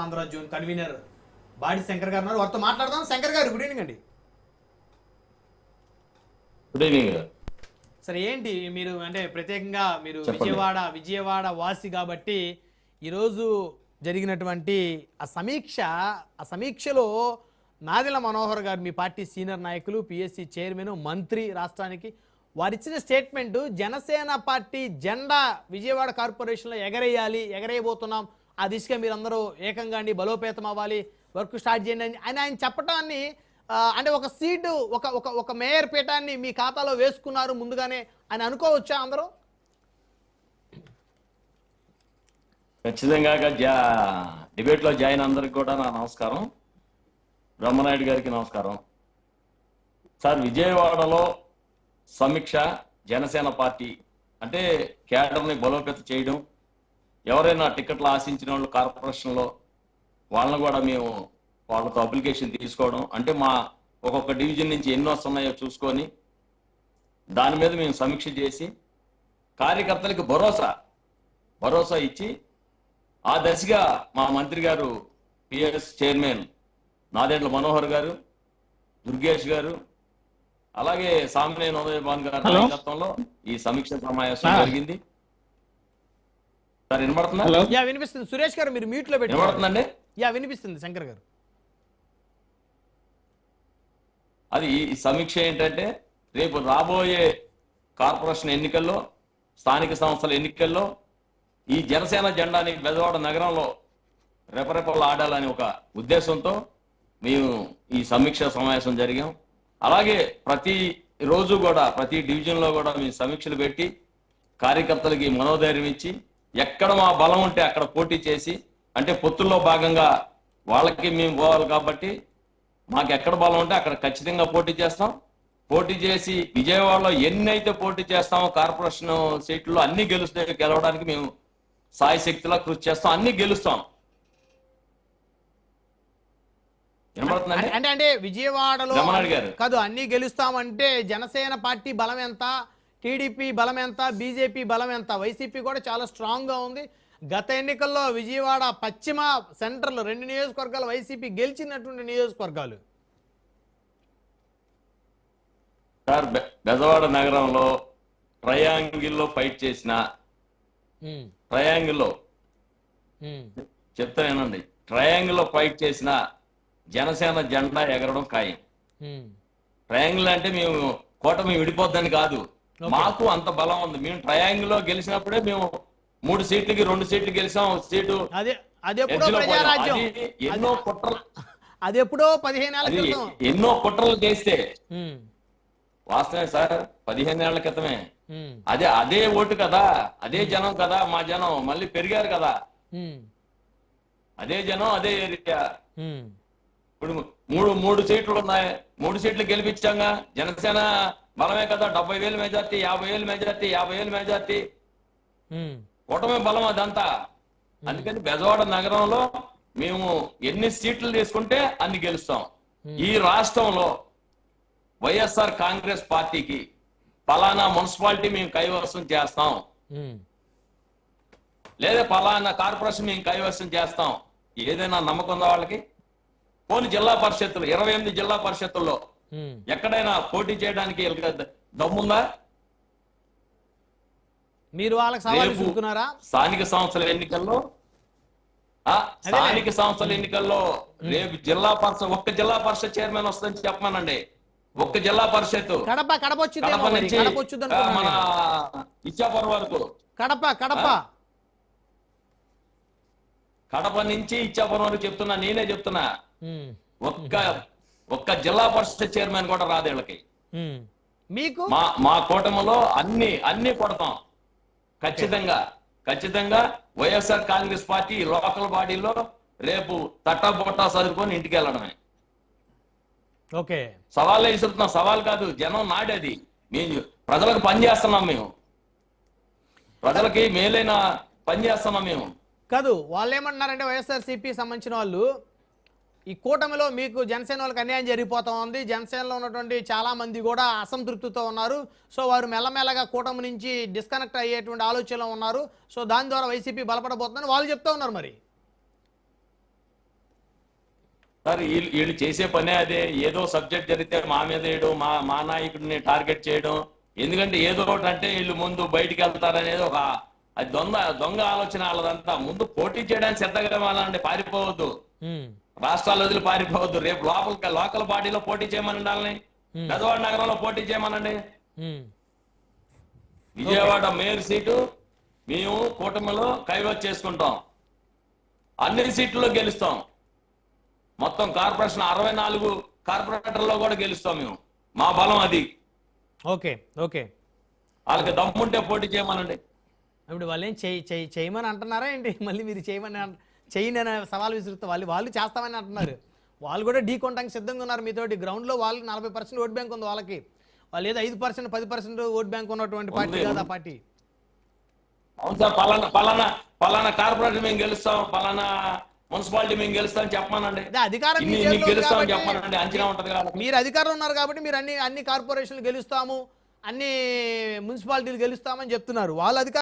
Andhra zone convener body Shankar గారు ఉన్నారు. వారితో మాట్లాడదాం. శంకర్ గారు, గుడ్ ఈవినింగ్ అండి. గుడ్ ఈవినింగ్ సరే, ఏంటి మీరు అంటే ప్రత్యేకంగా మీరు చెప్పండి. విజయవాడ వాసి కాబట్టి ఈరోజు జరిగినటువంటి ఆ సమీక్షలో నాదెళ్ల మనోహర్ గారు, మీ పార్టీ సీనియర్ నాయకులు, పిఎస్సి చైర్మన్, మంత్రి రాష్ట్రానికి, వారిచ్చిన స్టేట్మెంట్ జనసేన పార్టీ జెండా విజయవాడ కార్పొరేషన్లో ఎగరేయబోతున్నాం, ఆ దిశగా మీరందరూ ఏకంగా అండి బలోపేతం అవ్వాలి, వర్క్ స్టార్ట్ చేయండి అని ఆయన చెప్పడాన్ని, అంటే ఒక సీటు ఒక మేయర్ పీఠాన్ని మీ ఖాతాలో వేసుకున్నారు ముందుగానే అని అనుకోవచ్చా అందరూ? ఖచ్చితంగా డిబేట్లో జాయిన్ అందరికి కూడా నా నమస్కారం. బ్రహ్మనాయుడు గారికి నమస్కారం. సార్, విజయవాడలో సమీక్ష జనసేన పార్టీ అంటే కేడర్ని బలోపేతం చేయడం, ఎవరైనా టికెట్లు ఆశించిన వాళ్ళు కార్పొరేషన్లో వాళ్ళని కూడా మేము వాళ్ళతో అప్లికేషన్ తీసుకోవడం, అంటే మా ఒక్కొక్క డివిజన్ నుంచి ఎన్ని వస్తున్నాయో చూసుకొని దాని మీద మేము సమీక్ష చేసి కార్యకర్తలకు భరోసా ఇచ్చి ఆ దశగా మా మంత్రి గారు, పిఎస్ చైర్మన్ నాదెండ్ల మనోహర్ గారు, దుర్గేష్ గారు, అలాగే సామినేని ఉదయభాన్ గారి నాయకత్వంలో ఈ సమీక్ష సమావేశం జరిగింది. సార్ వినపడుతుందా? యా, వినిపిస్తుంది. సురేష్ గారు మీరు మ్యూట్ లో పెట్టి వినపడుతుందండి? యా, వినిపిస్తుంది శంకర్ గారు. అది ఈ సమీక్ష ఏంటంటే, రేపు రాబోయే కార్పొరేషన్ ఎన్నికల్లో, స్థానిక సంస్థల ఎన్నికల్లో ఈ జనసేన జెండాని బెజవాడ నగరంలో రెపరెపలు ఆడాలని ఒక ఉద్దేశంతో మేము ఈ సమీక్ష సమావేశం జరిగాం. అలాగే ప్రతి రోజు కూడా ప్రతి డివిజన్లో కూడా మేము సమీక్షలు పెట్టి కార్యకర్తలకి మనోధైర్యం ఇచ్చి ఎక్కడ మా బలం ఉంటే అక్కడ పోటీ చేసి, అంటే పొత్తుల్లో భాగంగా వాళ్ళకి మేము పోవాలి కాబట్టి మాకు ఎక్కడ బలం ఉంటే అక్కడ ఖచ్చితంగా పోటీ చేస్తాం. పోటీ చేసి విజయవాడలో ఎన్నైతే పోటీ చేస్తామో కార్పొరేషన్ సీట్లలో అన్ని గెలవడానికి మేము సాయశక్తిలా కృషి చేస్తాం, అన్ని గెలుస్తాం. అంటే విజయవాడలో కాదు అన్ని గెలుస్తామంటే జనసేన పార్టీ బలం ఎంత, టీడీపీ బలం ఎంత, బీజేపీ బలం ఎంత? వైసీపీ కూడా చాలా స్ట్రాంగ్ గా ఉంది. గత ఎన్నికల్లో విజయవాడ పశ్చిమ సెంట్రల్ 2 నియోజకవర్గాలు వైసీపీ గెలిచినటువంటి నియోజకవర్గాలు. సార్, బెజవాడ నగరంలో ట్రయాంగిల్లో ఫైట్ చేసిన చెప్తానేనండి, ట్రయాంగిల్లో ఫైట్ చేసిన జనసేన జెండా ఎగరడం ఖాయం. ట్రయాంగిల్ అంటే మేము కూటమి విడిపోద్దని కాదు, మాకు అంత బలం ఉంది. మేము ట్రయాంగిల్లో గెలిచినప్పుడే మేము 3 సీట్లకి 2 సీట్లు గెలిచాం. సీటు ఎన్నో కుట్రలు చేస్తే వాస్తవమే సార్, 15 ఏళ్ల క్రితమే అదే ఓటు కదా, అదే జనం కదా, మా జనం మళ్ళీ పెరిగారు కదా, అదే జనం అదే ఏరియా. ఇప్పుడు మూడు సీట్లు ఉన్నాయి, 3 సీట్లు గెలిపించాంగా. జనసేన బలమే కదా, 70,000 మెజార్టీ, 50,000 మెజార్టీ, 50,000 మెజార్టీ, కూటమి బలం అదంతా. అందుకని బెజవాడ నగరంలో మేము ఎన్ని సీట్లు తీసుకుంటే అన్ని గెలుస్తాం. ఈ రాష్ట్రంలో వైఎస్ఆర్ కాంగ్రెస్ పార్టీకి పలానా మున్సిపాలిటీ మేము కైవసం చేస్తాం, లేదా పలానా కార్పొరేషన్ మేము కైవసం చేస్తాం, ఏదైనా నమ్మకం ఉందా వాళ్ళకి? పోనీ జిల్లా పరిషత్తులు 28 జిల్లా పరిషత్తుల్లో ఎక్కడైనా పోటీ చేయడానికి దమ్ముందా? మీరు వాళ్ళకి సవాల్ విసురుతున్నారా? స్థానిక సంస్థల ఎన్నికల్లో రేపు ఒక్క జిల్లా పరిషత్ చైర్మన్ వస్తుందని చెప్పమానండి. ఒక్క జిల్లా పరిషత్ కడప నుంచి మన ఇచ్చాపురం వరకు, కడప నుంచి ఇచ్చాపురం వరకు చెప్తున్నా, నేనే చెప్తున్నా. ఒక్క జిల్లా పరిషత్ చైర్మన్ కూడా రాదు వీళ్ళకి. మీకు మా కూటమిలో అన్ని కొడతాం ఖచ్చితంగా. వైఎస్ఆర్ కాంగ్రెస్ పార్టీ లోకల్ బాడీలో రేపు తట్టా బొట్టా చదువుకొని ఇంటికి వెళ్ళడమే. ఓకే, సవాళ్ళే విసురుతున్నాం. సవాల్ కాదు, జనం నాడేది. మేము ప్రజలకు పని చేస్తున్నాం, మేము ప్రజలకి మేలైన పని చేస్తున్నాం. మేము కాదు, వాళ్ళు ఏమంటున్నారంటే వైఎస్ఆర్సీపీ సంబంధించిన వాళ్ళు, ఈ కూటమిలో మీకు జనసేన వాళ్ళకి అన్యాయం జరిగిపోతా ఉంది, జనసేనలో ఉన్నటువంటి చాలా మంది కూడా అసంతృప్తితో ఉన్నారు, సో వారు మెల్లమెల్లగా కూటమి నుంచి డిస్కనెక్ట్ అయ్యేటువంటి ఆలోచనలో ఉన్నారు, సో దాని ద్వారా వైసీపీ బలపడబోతుందని వాళ్ళు చెప్తా ఉన్నారు. మరి సార్ వీళ్ళు చేసే పనే అదే. ఏదో సబ్జెక్ట్ జరిగితే మా మీద వేయడం, మా నాయకుడిని టార్గెట్ చేయడం. ఎందుకంటే ఏదో ఒకటి అంటే వీళ్ళు ముందు బయటికి వెళ్తారనేది ఒక అది దొంగ ఆలోచన వాళ్ళదంతా. ముందు పోటీ చేయడానికి సిద్ధంగా వాళ్ళండి, పారిపోవద్దు, ఉమ్, రాష్ట్రాలు వదిలి పారిపోవద్దు. రేపు లోకల్ బాడీలో పోటీ చేయమనండి, వాళ్ళని పెదవాడ నగరంలో పోటీ చేయమనండి. ఉమ్. విజయవాడ మేయర్ సీటు మేము కూటమిలో కైవసం చేసుకుంటాం, అన్ని సీట్లలో గెలుస్తాం. మొత్తం కార్పొరేషన్ 64 కార్పొరేటర్లో కూడా గెలుస్తాం మేము. మా బలం అది. Okay okay. వాళ్ళకి దమ్ముంటే పోటీ చేయమనండి. ఇప్పుడు వాళ్ళు ఏం చేయమని అంటున్నారా ఏంటి? మళ్ళీ మీరు చేయని అనే సవాల్ విసురుతా వాళ్ళు చేస్తామని అంటున్నారు. వాళ్ళు కూడా ఢీ కొనడానికి సిద్ధంగా ఉన్నారు మీతోటి. గ్రౌండ్లో వాళ్ళు 40% ఓట్ బ్యాంక్ ఉంది వాళ్ళకి. వాళ్ళు ఏదో 5% 10% ఓట్ బ్యాంక్ ఉన్నటువంటి పార్టీ కాదు ఆ పార్టీ. అవును సార్, పలానా కార్పొరేషన్ మేము గెలుస్తాం, పలానా మున్సిపాలిటీ మేము గెలుస్తాం చెప్పమానండి. అదే అధికారం మీ ఇన్ని చేతిలో ఉంది గెలుస్తామని కాబట్టి చెప్పమానండి. అంచనా ఉంటది కాబట్టి. మీరు అధికారంలో ఉన్నారు కాబట్టి మీరు అన్ని కార్పొరేషన్లు గెలుస్తాము, అన్ని మున్సిపాలిటీలు గెలుస్తామని చెప్తున్నారు. వాళ్ళ అధికారం